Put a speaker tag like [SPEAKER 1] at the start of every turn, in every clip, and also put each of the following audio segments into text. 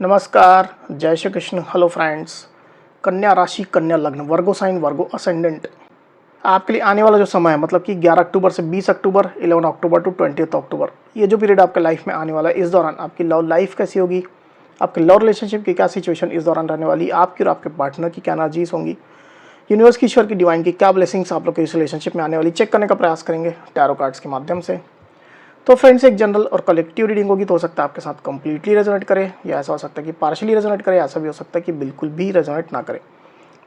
[SPEAKER 1] नमस्कार, जय Shri Krishna. Hello friends. कन्या राशि, कन्या लग्न, वर्गो साइन, वर्गो असेंडेंट आपके लिए आने वाला जो समय है मतलब कि 11 अक्टूबर से 20 अक्टूबर, 11 अक्टूबर टू 20 अक्टूबर, ये जो पीरियड आपके लाइफ में आने वाला है, इस दौरान आपकी लव लाइफ कैसी होगी, आपके लव रिलेशनशिप की क्या सिचुएशन इस दौरान रहने वाली, आपकी और आपके पार्टनर की क्या एनर्जीज होंगी, यूनिवर्स की, ईश्वर की, डिवाइन की क्या ब्लेसिंग्स आप लोग के इस रिलेशनशिप में आने वाली, चेक करने का प्रयास करेंगे टैरो कार्ड्स के माध्यम से। तो फ्रेंड्स, एक जनरल और कलेक्टिव रीडिंग होगी, तो हो सकता है आपके साथ कंप्लीटली रेजोनेट करे, या ऐसा हो सकता है कि पार्शियली रेजोनेट करे, ऐसा भी हो सकता है कि बिल्कुल भी रेजोनेट ना करे।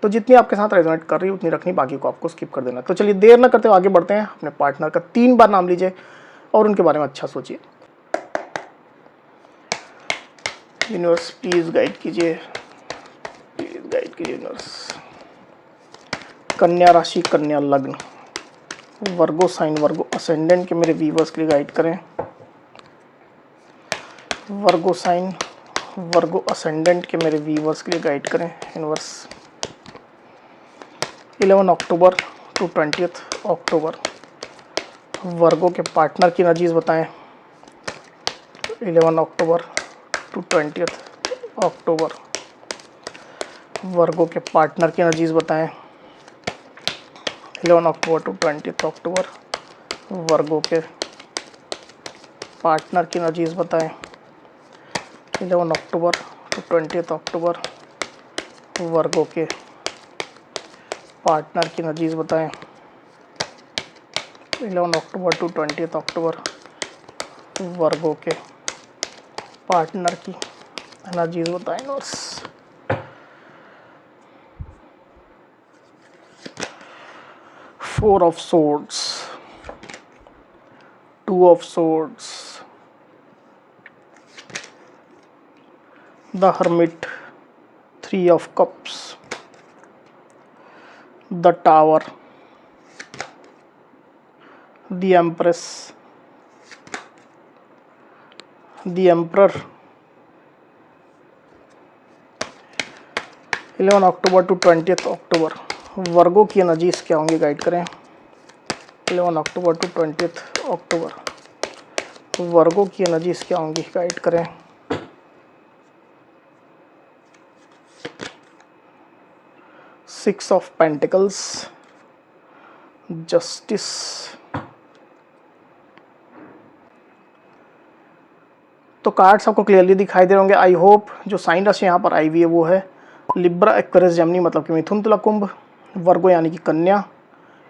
[SPEAKER 1] तो जितनी आपके साथ रेजोनेट कर रही है उतनी रखनी, बाकी को आपको स्किप कर देना। तो चलिए देर ना करते हुए आगे बढ़ते हैं। अपने पार्टनर का 3 बार नाम लीजिए और उनके बारे में अच्छा सोचिए। यूनिवर्स प्लीज गाइड कीजिए, प्लीज गाइड कीजिए यूनिवर्स। कन्या राशि, कन्या लग्न, वर्गो साइन, वर्गो असेंडेंट के मेरे व्यूअर्स के लिए गाइड करें। वर्गो साइन, वर्गो असेंडेंट के मेरे व्यूअर्स के लिए गाइड करें यूनिवर्स। 11 अक्टूबर टू 20 अक्टूबर, वर्गो के पार्टनर की एनर्जीज बताएं। 11 अक्टूबर टू 20 अक्टूबर, वर्गो के पार्टनर की एनर्जीज बताएं। 11 अक्टूबर टू 20 अक्टूबर, वर्गो के पार्टनर की एनर्जीज बताएं। 11 अक्टूबर टू 20 अक्टूबर, वर्गो के पार्टनर की एनर्जीज बताएं। 11 अक्टूबर टू 20 अक्टूबर, वर्गो के पार्टनर की एनर्जीज बताएं notes. Four of Swords, Two of Swords, the Hermit, Three of Cups, the Tower, the Empress, the Emperor। 11 October to 20 October, Virgo की energies क्या होंगी, guide करें। 11 October to 20 October, Virgo की energies क्या होंगी, guide करें। Six of pentacles, justice, तो cards आपको क्लियरली दिखाई दे रहे होंगे। I hope. जो साइन राशि यहाँ पर आई हुई है वो है लिब्रा, एक्वेरियस, जेमिनी मतलब कि मिथुन, तुला, कुंभ, वर्गो यानी कि कन्या,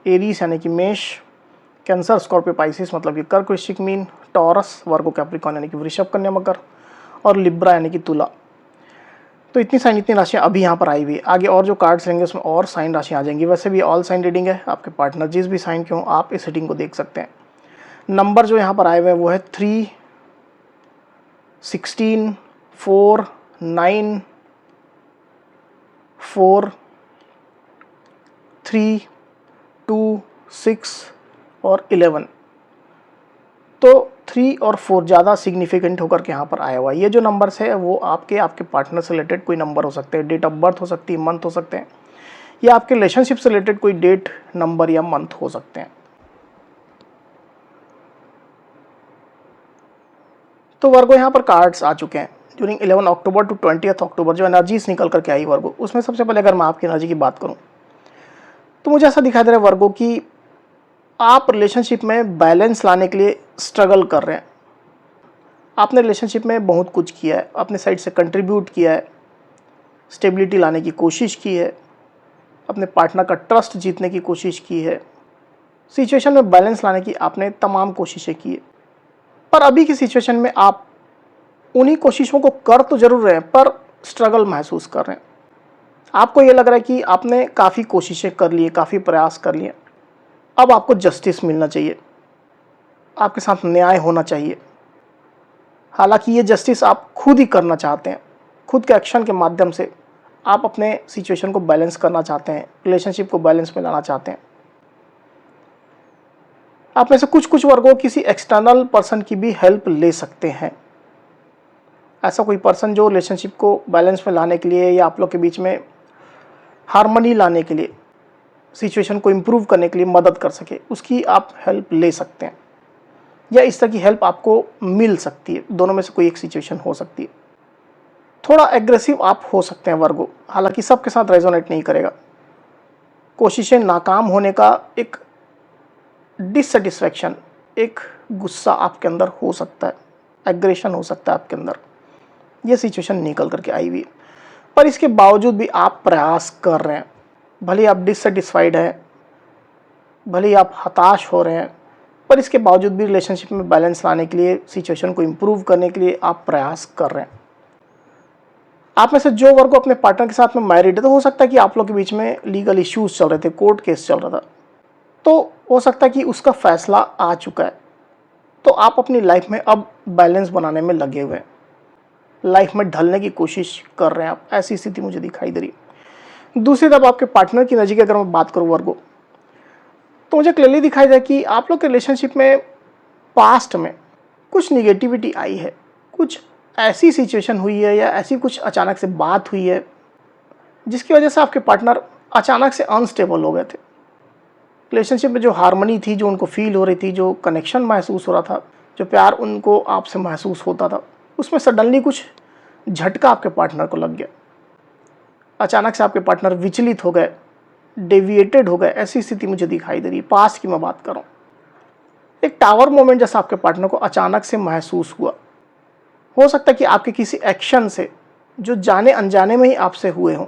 [SPEAKER 1] एरीज यानी कि मेष, कैंसर, स्कॉर्पियो, पाइसिस मतलब कि कर्क, वृश्चिक, मीन, टॉरस, वर्गो, कैप्रिकॉर्न यानी कि वृषभ, कन्या, मकर, और लिब्रा यानी कि तुला। तो इतनी साइन, इतनी राशियाँ अभी यहाँ पर आई हुई है। आगे और जो कार्ड्स रहेंगे उसमें और साइन राशियाँ आ जाएंगी। वैसे भी ऑल साइन रीडिंग है, आपके पार्टनर जिस भी साइन के हों आप इस रीडिंग को देख सकते हैं। नंबर जो यहाँ पर आए हुए हैं वो है 3, 16, 4, 9, 4, 3, 2, 6 और 11। तो 3 और 4 ज़्यादा सिग्निफिकेंट होकर के यहाँ पर आया हुआ है। ये जो नंबर्स है वो आपके पार्टनर से रिलेटेड कोई नंबर हो सकते हैं, डेट ऑफ बर्थ हो सकती है, मंथ हो सकते हैं, या आपके रिलेशनशिप से रिलेटेड कोई डेट, नंबर या मंथ हो सकते हैं। तो वर्गो यहाँ पर कार्ड्स आ चुके हैं ड्यूरिंग 11 अक्टूबर टू 20 अक्टूबर। जो एनर्जीज निकल करके आई वर्गो, उसमें सबसे पहले अगर मैं आपकी एनर्जी की बात करूँ तो मुझे ऐसा दिखाई दे रहा है वर्गो की आप रिलेशनशिप में बैलेंस लाने के लिए स्ट्रगल कर रहे हैं। आपने रिलेशनशिप में बहुत कुछ किया है, अपने साइड से कंट्रीब्यूट किया है, स्टेबिलिटी लाने की कोशिश की है, अपने पार्टनर का ट्रस्ट जीतने की कोशिश की है, सिचुएशन में बैलेंस लाने की आपने तमाम कोशिशें की है। पर अभी की सिचुएशन में आप उन्हीं कोशिशों को कर तो जरूर रहे हैं पर स्ट्रगल महसूस कर रहे हैं। आपको ये लग रहा है कि आपने काफ़ी कोशिशें कर ली है, काफ़ी प्रयास कर लिए, अब आपको जस्टिस मिलना चाहिए, आपके साथ न्याय होना चाहिए। हालांकि ये जस्टिस आप खुद ही करना चाहते हैं, खुद के एक्शन के माध्यम से आप अपने सिचुएशन को बैलेंस करना चाहते हैं, रिलेशनशिप को बैलेंस में लाना चाहते हैं। आप में से कुछ वर्गों किसी एक्सटर्नल पर्सन की भी हेल्प ले सकते हैं। ऐसा कोई पर्सन जो रिलेशनशिप को बैलेंस में लाने के लिए या आप लोग के बीच में हार्मनी लाने के लिए, सिचुएशन को इम्प्रूव करने के लिए मदद कर सके, उसकी आप हेल्प ले सकते हैं, या इस तरह की हेल्प आपको मिल सकती है। दोनों में से कोई एक सिचुएशन हो सकती है। थोड़ा एग्रेसिव आप हो सकते हैं वर्गो, हालांकि सबके साथ रेजोनेट नहीं करेगा। कोशिशें नाकाम होने का एक डिससेटिस्फैक्शन, एक गुस्सा आपके अंदर हो सकता है, एग्रेशन हो सकता है आपके अंदर। ये सिचुएशन निकल करके आई हुई, पर इसके बावजूद भी आप प्रयास कर रहे हैं। भले आप डिससेटिस्फाइड हैं, भले आप हताश हो रहे हैं, पर इसके बावजूद भी रिलेशनशिप में बैलेंस लाने के लिए, सिचुएशन को इम्प्रूव करने के लिए आप प्रयास कर रहे हैं। आप में से जो वर्ग अपने पार्टनर के साथ में मैरिड है, तो हो सकता है कि आप लोग के बीच में लीगल इश्यूज चल रहे थे, कोर्ट केस चल रहा था, तो हो सकता है कि उसका फैसला आ चुका है। तो आप अपनी लाइफ में अब बैलेंस बनाने में लगे हुए हैं, लाइफ में ढलने की कोशिश कर रहे हैं आप, ऐसी स्थिति मुझे दिखाई दे रही है। दूसरी तरफ आपके पार्टनर की एनर्जी की अगर मैं बात करूँ वर्गो, तो मुझे क्लियरली दिखाई दे कि आप लोग के रिलेशनशिप में पास्ट में कुछ निगेटिविटी आई है, कुछ ऐसी सिचुएशन हुई है या ऐसी कुछ अचानक से बात हुई है जिसकी वजह से आपके पार्टनर अचानक से अनस्टेबल हो गए थे। रिलेशनशिप में जो हार्मनी थी, जो उनको फील हो रही थी, जो कनेक्शन महसूस हो रहा था, जो प्यार उनको आपसे महसूस होता था, उसमें सडनली कुछ झटका आपके पार्टनर को लग गया। अचानक से आपके पार्टनर विचलित हो गए, डेविएटेड हो गए, ऐसी स्थिति मुझे दिखाई दे रही है। पास्ट की मैं बात कर रहा हूँ, एक टावर मोमेंट जैसा आपके पार्टनर को अचानक से महसूस हुआ। हो सकता है कि आपके किसी एक्शन से, जो जाने अनजाने में ही आपसे हुए हों,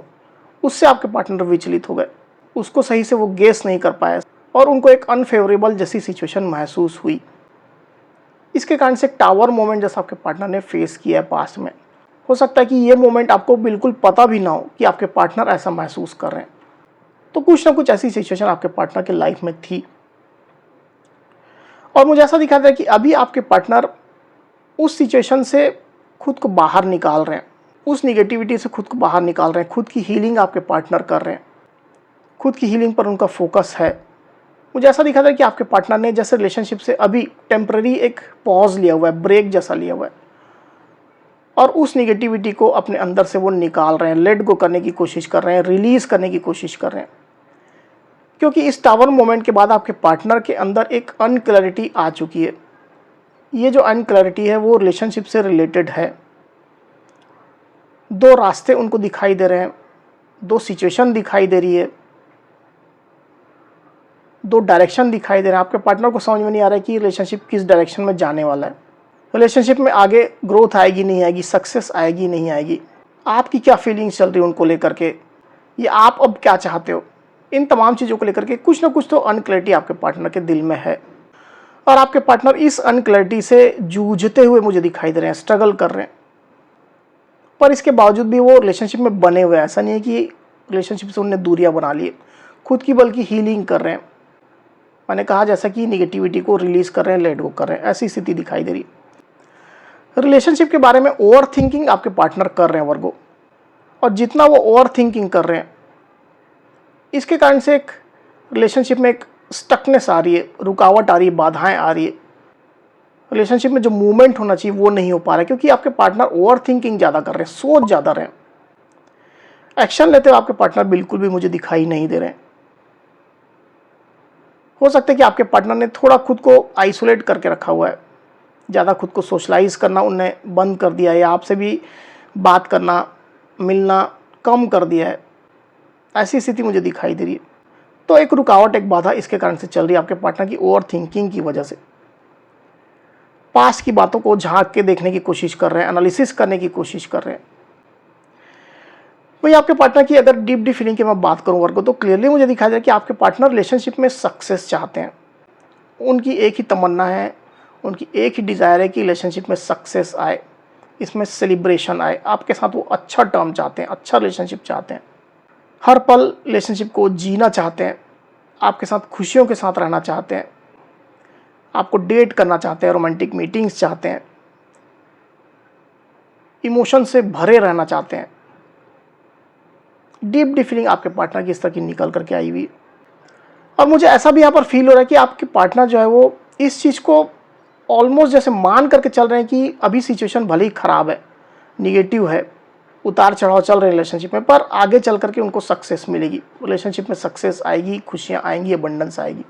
[SPEAKER 1] उससे आपके पार्टनर विचलित हो गए, उसको सही से वो गेस नहीं कर पाए और उनको एक अनफेवरेबल जैसी सिचुएशन महसूस हुई। इसके कारण से एक टावर मोमेंट जैसा आपके पार्टनर ने फेस किया है पास्ट में। हो सकता है कि ये मोमेंट आपको बिल्कुल पता भी ना हो कि आपके पार्टनर ऐसा महसूस कर रहे हैं, तो कुछ ना कुछ ऐसी सिचुएशन आपके पार्टनर के लाइफ में थी। और मुझे ऐसा दिखा था कि अभी आपके पार्टनर उस सिचुएशन से खुद को बाहर निकाल रहे हैं, उस निगेटिविटी से खुद को बाहर निकाल रहे हैं, खुद की हीलिंग आपके पार्टनर कर रहे हैं, खुद की हीलिंग पर उनका फोकस है। मुझे ऐसा दिखा था कि आपके पार्टनर ने जैसे रिलेशनशिप से अभी टेम्पररी एक पॉज लिया हुआ है, ब्रेक जैसा लिया हुआ है, और उस निगेटिविटी को अपने अंदर से वो निकाल रहे हैं, लेट गो करने की कोशिश कर रहे हैं, रिलीज करने की कोशिश कर रहे हैं। क्योंकि इस टावर मोमेंट के बाद आपके पार्टनर के अंदर एक अनक्लैरिटी आ चुकी है। ये जो अनक्लैरिटी है वो रिलेशनशिप से रिलेटेड है। दो रास्ते उनको दिखाई दे रहे हैं, दो सिचुएशन दिखाई दे रही है, दो डायरेक्शन दिखाई दे रहे हैं। आपके पार्टनर को समझ में नहीं आ रहा है कि रिलेशनशिप किस डायरेक्शन में जाने वाला है, रिलेशनशिप में आगे ग्रोथ आएगी नहीं आएगी, सक्सेस आएगी नहीं आएगी, आपकी क्या फीलिंग्स चल रही है उनको लेकर के, ये आप अब क्या चाहते हो, इन तमाम चीज़ों को लेकर के कुछ ना कुछ तो अनक्लैरिटी आपके पार्टनर के दिल में है। और आपके पार्टनर इस अनक्लैरिटी से जूझते हुए मुझे दिखाई दे रहे हैं, स्ट्रगल कर रहे हैं। पर इसके बावजूद भी वो रिलेशनशिप में बने हुए हैं। ऐसा नहीं है कि रिलेशनशिप से उन्होंने दूरियां बना ली खुद की, बल्कि हीलिंग कर रहे हैं। मैंने कहा जैसा कि निगेटिविटी को रिलीज कर रहे हैं, लेट गो कर रहे हैं, ऐसी स्थिति दिखाई दे रही। रिलेशनशिप के बारे में ओवर थिंकिंग आपके पार्टनर कर रहे हैं वर्गो, और जितना वो ओवर थिंकिंग कर रहे हैं, इसके कारण से एक रिलेशनशिप में एक स्टकनेस आ रही है, रुकावट आ रही है, बाधाएं आ रही है। रिलेशनशिप में जो मूवमेंट होना चाहिए वो नहीं हो पा रहा है, क्योंकि आपके पार्टनर ओवर थिंकिंग ज़्यादा कर रहे हैं, सोच ज़्यादा रहे हैं। एक्शन लेते हुए आपके पार्टनर बिल्कुल भी मुझे दिखाई नहीं दे रहे हैं। हो सकता है कि आपके पार्टनर ने थोड़ा खुद को आइसोलेट करके रखा हुआ है, ज़्यादा खुद को सोशलाइज करना उनने बंद कर दिया है, या आपसे भी बात करना, मिलना कम कर दिया है। ऐसी स्थिति मुझे दिखाई दे रही है। तो एक रुकावट, एक बाधा इसके कारण से चल रही है आपके पार्टनर की ओवर थिंकिंग की वजह से। पास्ट की बातों को झांक के देखने की कोशिश कर रहे हैं, एनालिसिस करने की कोशिश कर रहे हैं। वही आपके पार्टनर की अगर डीप फीलिंग की मैं बात करूं वर्गो, तो क्लियरली मुझे दिखाई दे कि आपके पार्टनर रिलेशनशिप में सक्सेस चाहते हैं। उनकी एक ही तमन्ना है, उनकी एक ही डिज़ायर है कि रिलेशनशिप में सक्सेस आए, इसमें सेलिब्रेशन आए। आपके साथ वो अच्छा टर्म चाहते हैं, अच्छा रिलेशनशिप चाहते हैं, हर पल रिलेशनशिप को जीना चाहते हैं, आपके साथ खुशियों के साथ रहना चाहते हैं, आपको डेट करना चाहते हैं, रोमांटिक मीटिंग्स चाहते हैं, इमोशन से भरे रहना चाहते हैं। डीप फीलिंग आपके पार्टनर की इस तरह की निकल करके आई हुई। और मुझे ऐसा भी यहाँ पर फील हो रहा है कि आपके पार्टनर जो है वो इस चीज़ को ऑलमोस्ट जैसे मान करके चल रहे हैं कि अभी सिचुएशन भले ही ख़राब है, निगेटिव है, उतार चढ़ाव चल रहे हैं रिलेशनशिप में, पर आगे चल करके उनको सक्सेस मिलेगी, रिलेशनशिप में सक्सेस आएगी, खुशियाँ आएंगी, अबंडेंस आएगी।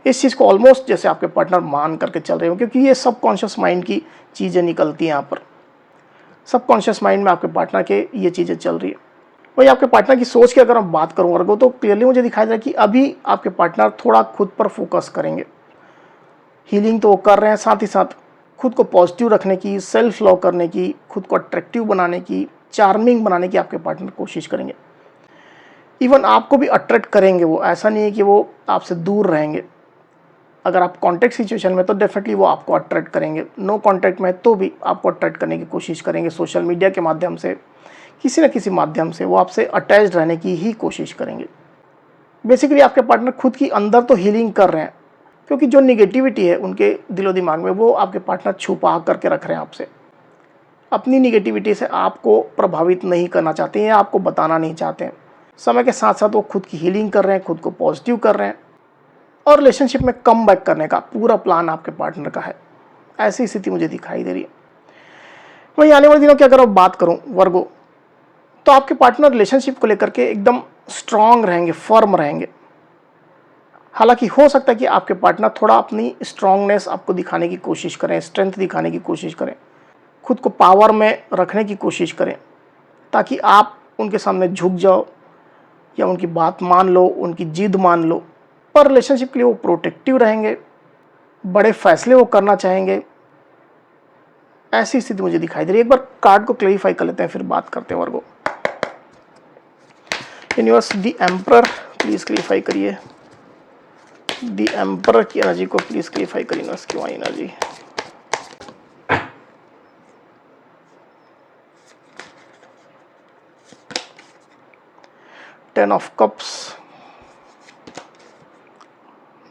[SPEAKER 1] इस चीज़ को ऑलमोस्ट जैसे आपके पार्टनर मान करके चल रहे हो, क्योंकि ये सबकॉन्शियस माइंड की चीज़ें निकलती हैं यहाँ पर। सबकॉन्शियस माइंड में आपके पार्टनर के ये चीज़ें चल रही है। वही आपके पार्टनर की सोच की अगर मैं बात करूँ वर्गो, तो क्लियरली मुझे दिखाई दे रहा है कि अभी आपके पार्टनर थोड़ा खुद पर फोकस करेंगे। हीलिंग तो वो कर रहे हैं, साथ ही साथ खुद को पॉजिटिव रखने की, सेल्फ लव करने की, खुद को अट्रैक्टिव बनाने की, चार्मिंग बनाने की आपके पार्टनर कोशिश करेंगे। इवन आपको भी अट्रैक्ट करेंगे वो, ऐसा नहीं है कि वो आपसे दूर रहेंगे। अगर आप कॉन्टैक्ट सिचुएशन में तो डेफिनेटली वो आपको अट्रैक्ट करेंगे, नो कॉन्टैक्ट में तो भी आपको अट्रैक्ट करने की कोशिश करेंगे। सोशल मीडिया के माध्यम से, किसी न किसी माध्यम से वो आपसे अटैच्ड रहने की ही कोशिश करेंगे। बेसिकली आपके पार्टनर खुद की अंदर तो हीलिंग कर रहे हैं, क्योंकि जो निगेटिविटी है उनके दिलो दिमाग में वो आपके पार्टनर छुपा करके रख रहे हैं आपसे। अपनी निगेटिविटी से आपको प्रभावित नहीं करना चाहते हैं या आपको बताना नहीं चाहते हैं। समय के साथ साथ वो खुद की हीलिंग कर रहे हैं, खुद को पॉजिटिव कर रहे हैं और रिलेशनशिप में कम बैक करने का पूरा प्लान आपके पार्टनर का है। ऐसी स्थिति मुझे दिखाई दे रही है। वहीं आने वाले दिनों की अगर मैं बात करूं वर्गो, तो आपके पार्टनर रिलेशनशिप को लेकर के एकदम स्ट्रांग रहेंगे, फर्म रहेंगे। हालांकि हो सकता है कि आपके पार्टनर थोड़ा अपनी स्ट्रांगनेस आपको दिखाने की कोशिश करें, स्ट्रेंथ दिखाने की कोशिश करें, खुद को पावर में रखने की कोशिश करें, ताकि आप उनके सामने झुक जाओ या उनकी बात मान लो, उनकी जिद मान लो। पर रिलेशनशिप के लिए वो प्रोटेक्टिव रहेंगे, बड़े फैसले वो करना चाहेंगे। ऐसी स्थिति मुझे दिखाई दे रही है। एक बार कार्ड को क्लैरिफाई कर लेते हैं, फिर बात करते हैं Virgo. Universe, the emperor please clarify करिए। द एम्परर की एनर्जी को प्लीज क्लैरिफाई करिए यूनिवर्स की वही energy. Ten of cups,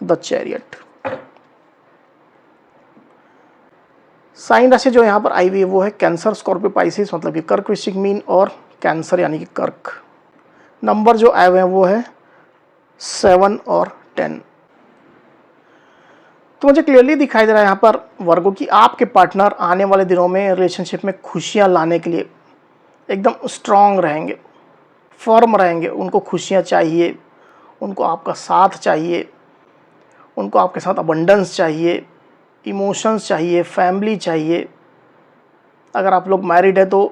[SPEAKER 1] the chariot. Sign राशि जो यहाँ पर आई हुई है वो है कैंसर, स्कॉर्पियो, पाइसिस, मतलब कि कर्क, वृश्चिक, मीन और कैंसर यानी कि कर्क। नंबर जो आए हुए हैं वो है 7 और 10। तो मुझे क्लियरली दिखाई दे रहा है यहाँ पर वर्गो कि आपके पार्टनर आने वाले दिनों में रिलेशनशिप में खुशियाँ लाने के लिए एकदम स्ट्रांग रहेंगे, फर्म रहेंगे। उनको खुशियाँ चाहिए, उनको आपका साथ चाहिए, उनको आपके साथ अबंडेंस चाहिए, इमोशंस चाहिए, फैमिली चाहिए। अगर आप लोग मैरिड है तो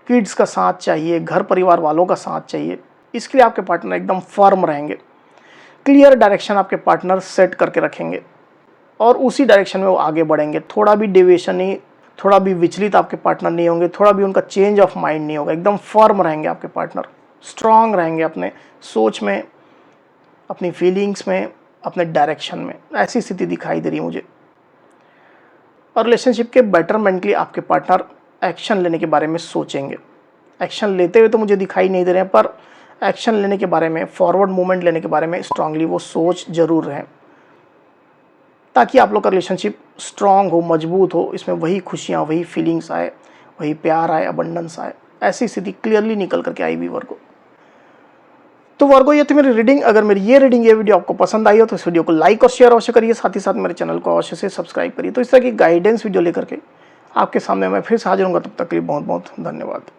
[SPEAKER 1] किड्स का साथ चाहिए, घर परिवार वालों का साथ चाहिए। इसके लिए आपके पार्टनर एकदम फर्म रहेंगे, क्लियर डायरेक्शन आपके पार्टनर सेट करके रखेंगे और उसी डायरेक्शन में वो आगे बढ़ेंगे। थोड़ा भी डेविएशन नहीं, थोड़ा भी विचलित आपके पार्टनर नहीं होंगे, थोड़ा भी उनका चेंज ऑफ माइंड नहीं होगा। एकदम फर्म रहेंगे आपके पार्टनर, स्ट्रांग रहेंगे अपने सोच में, अपनी फीलिंग्स में, अपने डायरेक्शन में। ऐसी स्थिति दिखाई दे रही है मुझे। और रिलेशनशिप के बेटरमेंट के लिए आपके पार्टनर एक्शन लेने के बारे में सोचेंगे। एक्शन लेते हुए तो मुझे दिखाई नहीं दे रहे हैं, पर एक्शन लेने के बारे में, फॉरवर्ड मूवमेंट लेने के बारे में स्ट्रांगली वो सोच जरूर रहे, ताकि आप लोग का रिलेशनशिप स्ट्रांग हो, मजबूत हो। इसमें वही खुशियाँ, वही फीलिंग्स आए, वही प्यार आए, अबंडेंस आए। ऐसी स्थिति क्लियरली निकल करके आई भी वर्गो। तो वर्गो ये थी मेरी रीडिंग। अगर मेरी ये वीडियो आपको पसंद आई हो तो इस वीडियो को लाइक और शेयर अवश्य करिए, साथ ही साथ मेरे चैनल को अवश्य से सब्सक्राइब करिए। तो इस तरह की गाइडेंस वीडियो लेकर के आपके सामने मैं फिर से हाजिर होऊंगा। तब तक के लिए बहुत बहुत धन्यवाद।